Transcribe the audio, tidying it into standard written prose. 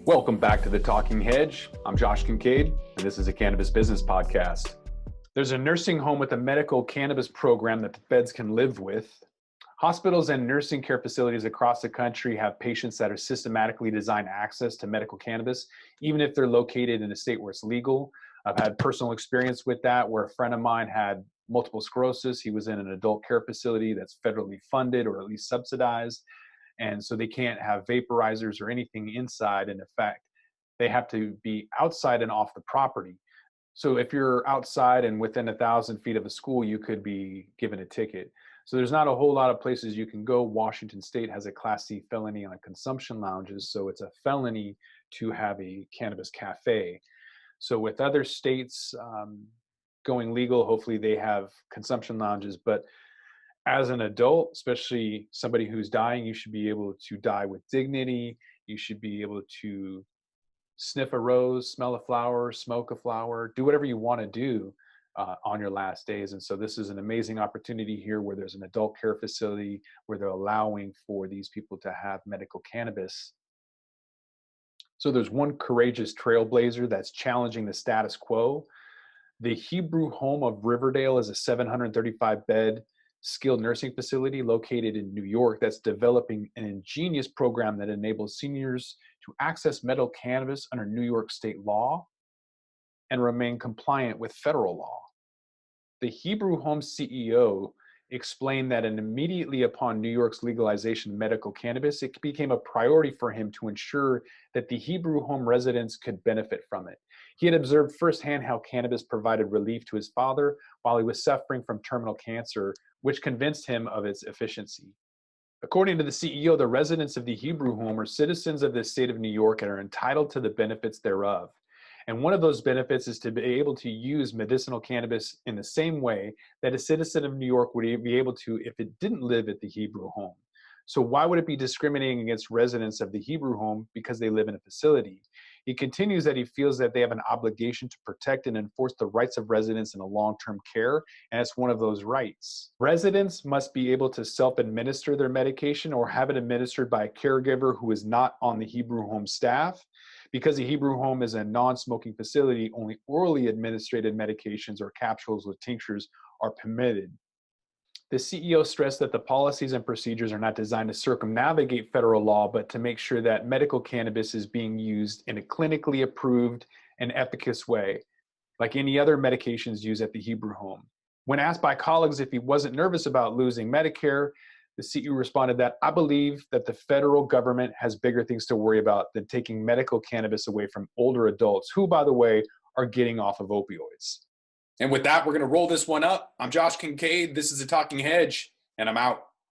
Welcome back to the Talking Hedge. I'm Josh Kincaid, and this is a cannabis business podcast. There's a nursing home with a medical cannabis program that the feds can live with. Hospitals and nursing care facilities across the country have patients that are systematically designed access to medical cannabis, even if they're located in a state where it's legal. I've had personal experience with that, where a friend of mine had multiple sclerosis. He was in an adult care facility that's federally funded or at least subsidized. And so they can't have vaporizers or anything inside. In effect, they have to be outside and off the property. So if you're outside and within 1,000 feet of a school, you could be given a ticket. So there's not a whole lot of places you can go. Washington State has a Class C felony on consumption lounges. So it's a felony to have a cannabis cafe. So with other states going legal, hopefully they have consumption lounges. But as an adult, especially somebody who's dying, you should be able to die with dignity. You should be able to sniff a rose, smell a flower, smoke a flower, do whatever you want to do on your last days. And so this is an amazing opportunity here where there's an adult care facility where they're allowing for these people to have medical cannabis. So there's one courageous trailblazer that's challenging the status quo. The Hebrew Home of Riverdale is a 735-bed skilled nursing facility located in New York that's developing an ingenious program that enables seniors to access medical cannabis under New York state law and remain compliant with federal law. The Hebrew Home CEO explained that immediately upon New York's legalization of medical cannabis, it became a priority for him to ensure that the Hebrew Home residents could benefit from it. He had observed firsthand how cannabis provided relief to his father while he was suffering from terminal cancer, which convinced him of its efficiency. According to the CEO, the residents of the Hebrew Home are citizens of the state of New York and are entitled to the benefits thereof. And one of those benefits is to be able to use medicinal cannabis in the same way that a citizen of New York would be able to if it didn't live at the Hebrew Home. So why would it be discriminating against residents of the Hebrew Home because they live in a facility? He continues that he feels that they have an obligation to protect and enforce the rights of residents in a long-term care, and it's one of those rights. Residents must be able to self-administer their medication or have it administered by a caregiver who is not on the Hebrew Home staff. Because the Hebrew Home is a non-smoking facility, only orally administered medications or capsules with tinctures are permitted. The CEO stressed that the policies and procedures are not designed to circumnavigate federal law, but to make sure that medical cannabis is being used in a clinically approved and efficacious way, like any other medications used at the Hebrew Home. When asked by colleagues if he wasn't nervous about losing Medicare, the CEO responded that, "I believe that the federal government has bigger things to worry about than taking medical cannabis away from older adults, who, by the way, are getting off of opioids." And with that, we're going to roll this one up. I'm Josh Kincaid. This is The Talking Hedge, and I'm out.